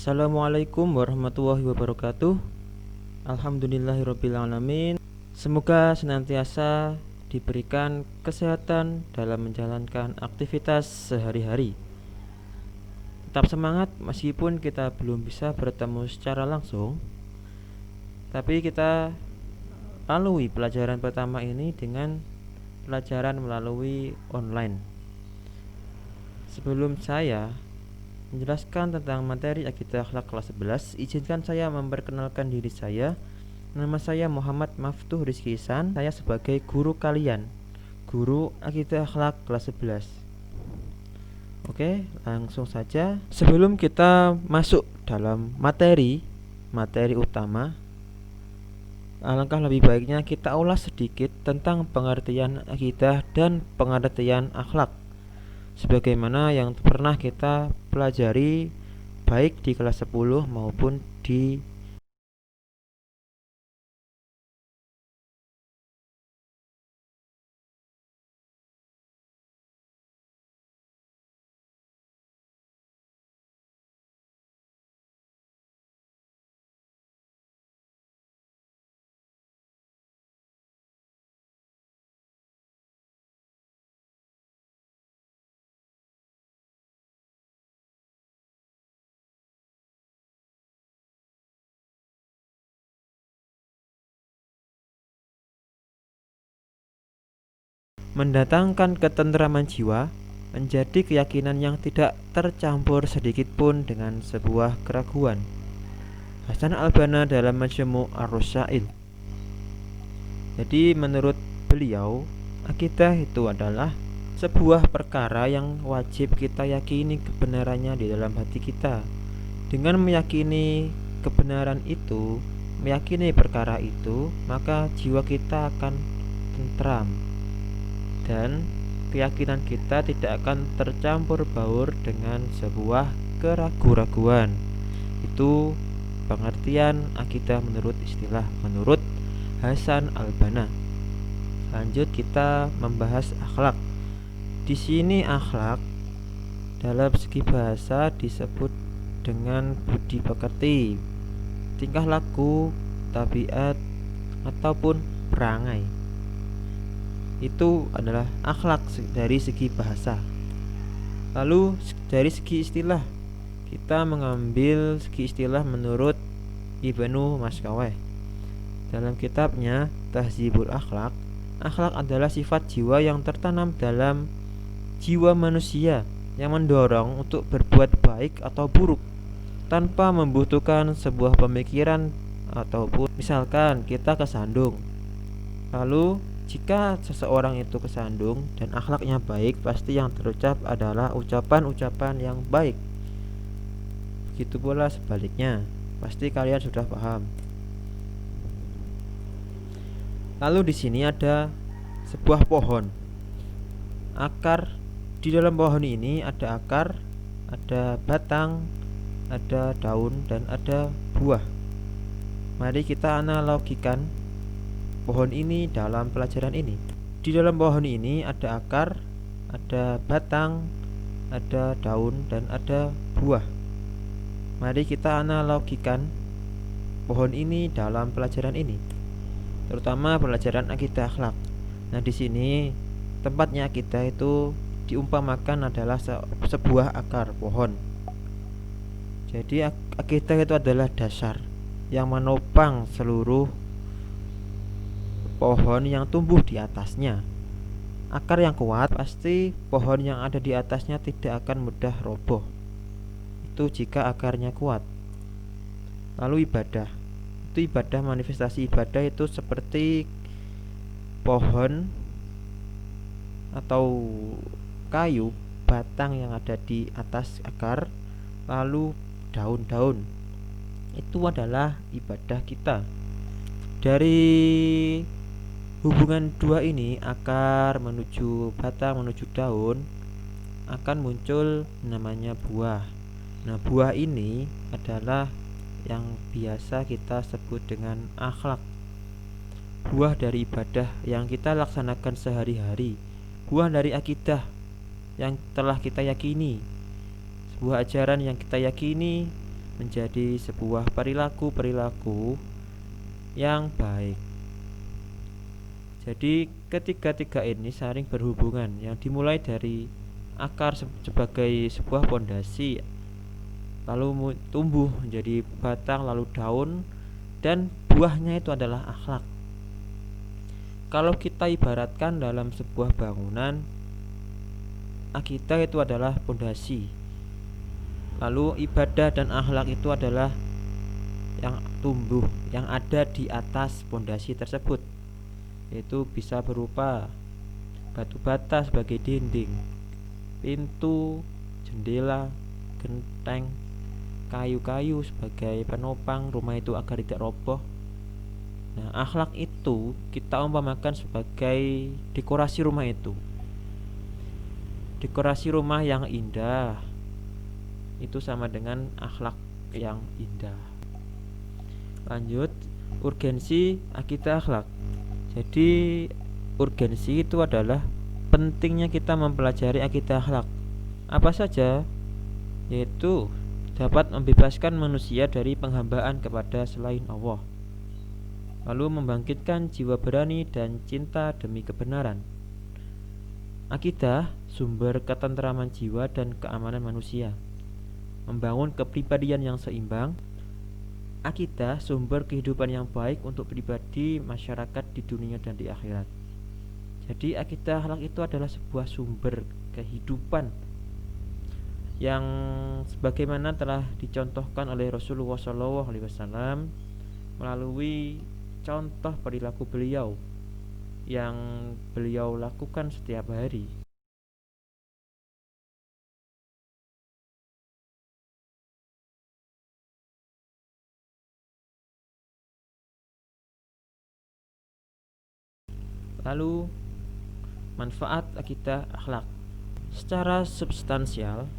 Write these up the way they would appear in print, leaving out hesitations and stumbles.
Assalamualaikum warahmatullahi wabarakatuh. Alhamdulillahirabbil alamin. Semoga senantiasa diberikan kesehatan dalam menjalankan aktivitas sehari-hari. Tetap semangat meskipun kita belum bisa bertemu secara langsung, tapi kita lalui pelajaran pertama ini dengan pelajaran melalui online. Sebelum saya menjelaskan tentang materi Akidah Akhlak kelas 11, izinkan saya memperkenalkan diri saya. Nama saya Muhammad Maftuh Rizky Ihsan. Saya sebagai guru kalian, guru Akidah Akhlak kelas 11. Oke, langsung saja. Sebelum kita masuk dalam materi utama, alangkah lebih baiknya kita ulas sedikit tentang pengertian akidah dan pengertian akhlak, sebagaimana yang pernah kita pelajari baik di kelas 10 maupun di mendatangkan ketentraman jiwa menjadi keyakinan yang tidak tercampur sedikit pun dengan sebuah keraguan. Hasan al-Banna dalam Majmu' ar-Rasail. Jadi menurut beliau, akidah itu adalah sebuah perkara yang wajib kita yakini kebenarannya di dalam hati kita. Dengan meyakini kebenaran itu, meyakini perkara itu, maka jiwa kita akan tentram dan keyakinan kita tidak akan tercampur baur dengan sebuah keraguan-raguan. Itu pengertian akidah menurut Hasan al-Banna. Lanjut kita membahas akhlak. Di sini akhlak dalam segi bahasa disebut dengan budi pekerti, tingkah laku, tabiat ataupun perangai. Itu adalah akhlak dari segi bahasa. Lalu dari segi istilah, kita mengambil segi istilah menurut Ibnu Maskaweh. Dalam kitabnya Tahzibul Akhlak, akhlak adalah sifat jiwa yang tertanam dalam jiwa manusia yang mendorong untuk berbuat baik atau buruk tanpa membutuhkan sebuah pemikiran ataupun misalkan kita kesandung. Lalu jika seseorang itu kesandung dan akhlaknya baik, pasti yang terucap adalah ucapan-ucapan yang baik. Begitu pula sebaliknya, pasti kalian sudah paham. Lalu di sini ada sebuah pohon. Akar di dalam pohon ini ada akar, ada batang, ada daun dan ada buah. Mari kita analogikan pohon ini dalam pelajaran ini. Di dalam pohon ini ada akar, ada batang, ada daun dan ada buah. Mari kita analogikan pohon ini dalam pelajaran ini, terutama pelajaran akidah akhlak. Nah, di sini tempatnya akidah itu diumpamakan adalah sebuah akar pohon. Jadi akidah itu adalah dasar yang menopang seluruh pohon yang tumbuh di atasnya. Akar yang kuat, pasti pohon yang ada di atasnya tidak akan mudah roboh. Itu jika akarnya kuat. Lalu ibadah. Itu ibadah, manifestasi ibadah itu seperti pohon atau kayu, batang yang ada di atas akar, lalu daun-daun. Itu adalah ibadah kita. Dari hubungan dua ini, akar menuju batang menuju daun, akan muncul namanya buah. Nah, buah ini adalah yang biasa kita sebut dengan akhlak. Buah dari ibadah yang kita laksanakan sehari-hari, buah dari akidah yang telah kita yakini, sebuah ajaran yang kita yakini, menjadi sebuah perilaku-perilaku yang baik. Jadi ketiga-tiga ini saling berhubungan, yang dimulai dari akar sebagai sebuah pondasi, lalu tumbuh menjadi batang, lalu daun, dan buahnya itu adalah akhlak. Kalau kita ibaratkan dalam sebuah bangunan, akidah itu adalah pondasi, lalu ibadah dan akhlak itu adalah yang tumbuh, yang ada di atas pondasi tersebut. Itu bisa berupa batu bata sebagai dinding, pintu, jendela, genteng, kayu-kayu sebagai penopang rumah itu agar tidak roboh. Nah, akhlak itu kita umpamakan sebagai dekorasi rumah itu. Dekorasi rumah yang indah itu sama dengan akhlak yang indah. Lanjut, urgensi akidah akhlak. Jadi urgensi itu adalah pentingnya kita mempelajari akidah akhlak. Apa saja? Yaitu dapat membebaskan manusia dari penghambaan kepada selain Allah, lalu membangkitkan jiwa berani dan cinta demi kebenaran. Akidah sumber ketentraman jiwa dan keamanan manusia, membangun kepribadian yang seimbang. Akidah sumber kehidupan yang baik untuk pribadi, masyarakat di dunia dan di akhirat. Jadi akidah akhlak itu adalah sebuah sumber kehidupan yang sebagaimana telah dicontohkan oleh Rasulullah SAW melalui contoh perilaku beliau yang beliau lakukan setiap hari. Lalu manfaat akidah akhlak. Secara substansial,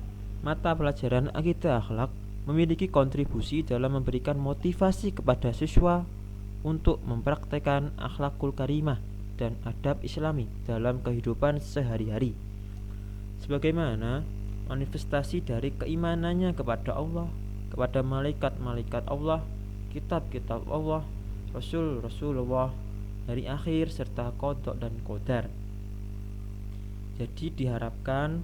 mata pelajaran akidah akhlak memiliki kontribusi dalam memberikan motivasi kepada siswa untuk mempraktekkan akhlakul karimah dan adab islami dalam kehidupan sehari-hari, sebagaimana manifestasi dari keimanannya kepada Allah, kepada malaikat-malaikat Allah, kitab-kitab Allah, Rasulullah dari akhir, serta qada dan qadar. Jadi diharapkan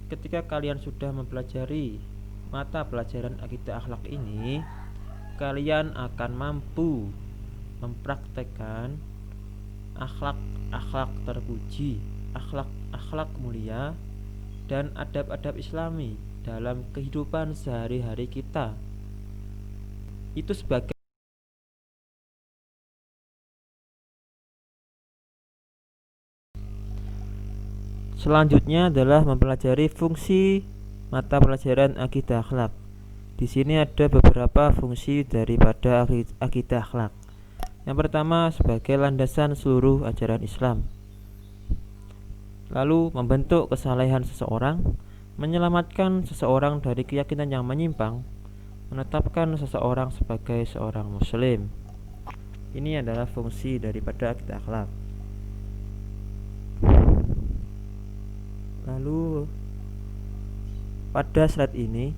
ketika kalian sudah mempelajari mata pelajaran akidah akhlak ini, kalian akan mampu mempraktekkan akhlak-akhlak terpuji, akhlak-akhlak mulia, dan adab-adab islami dalam kehidupan sehari-hari kita. Itu sebagai selanjutnya adalah mempelajari fungsi mata pelajaran akidah akhlak. Di sini ada beberapa fungsi daripada akidah akhlak. Yang pertama, sebagai landasan seluruh ajaran Islam. Lalu membentuk kesalehan seseorang, menyelamatkan seseorang dari keyakinan yang menyimpang, menetapkan seseorang sebagai seorang muslim. Ini adalah fungsi daripada akidah akhlak. Lalu pada slide ini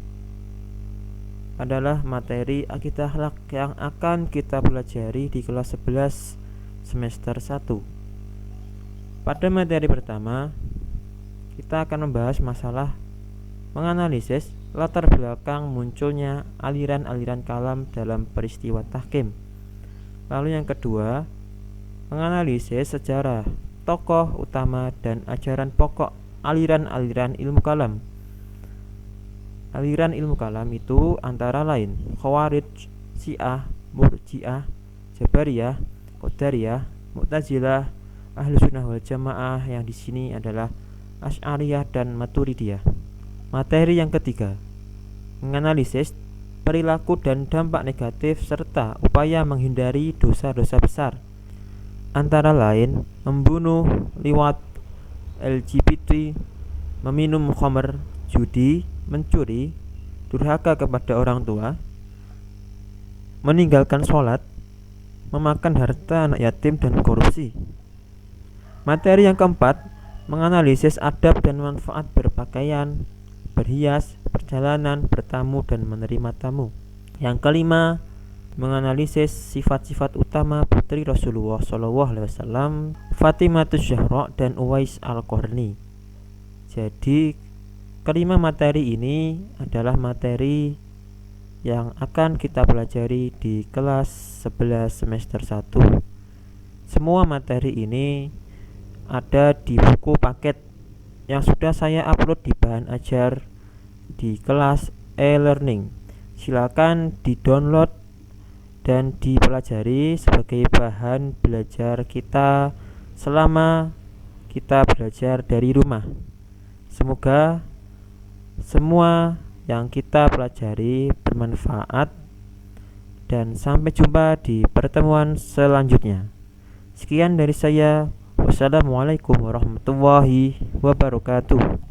adalah materi akidah akhlak yang akan kita pelajari di kelas 11 semester 1. Pada materi pertama, kita akan membahas masalah menganalisis latar belakang munculnya aliran-aliran kalam dalam peristiwa tahkim. Lalu yang kedua, menganalisis sejarah, tokoh utama dan ajaran pokok aliran-aliran ilmu kalam. Aliran ilmu kalam itu antara lain Khawarij, Syiah, Murji'ah, Jabariyah, Qadariyah, Mu'tazilah, Ahlussunnah wal Jamaah, yang di sini adalah Asy'ariyah dan Maturidiyah. Materi yang ketiga, menganalisis perilaku dan dampak negatif serta upaya menghindari dosa-dosa besar, antara lain membunuh, liwat, LGBT, meminum khamr, judi, mencuri, durhaka kepada orang tua, meninggalkan sholat, memakan harta anak yatim, dan korupsi. Materi yang keempat, menganalisis adab dan manfaat berpakaian, berhias, perjalanan, bertamu, dan menerima tamu. Yang kelima, menganalisis sifat-sifat utama putri Rasulullah SAW, Fatimatus Zahra dan Uwais Al-Qarni. Jadi kelima materi ini adalah materi yang akan kita pelajari di kelas 11 semester 1. Semua materi ini ada di buku paket yang sudah saya upload di bahan ajar di kelas e-learning. Silakan di-download dan dipelajari sebagai bahan belajar kita selama kita belajar dari rumah. Semoga semua yang kita pelajari bermanfaat dan sampai jumpa di pertemuan selanjutnya. Sekian dari saya. Wassalamualaikum warahmatullahi wabarakatuh.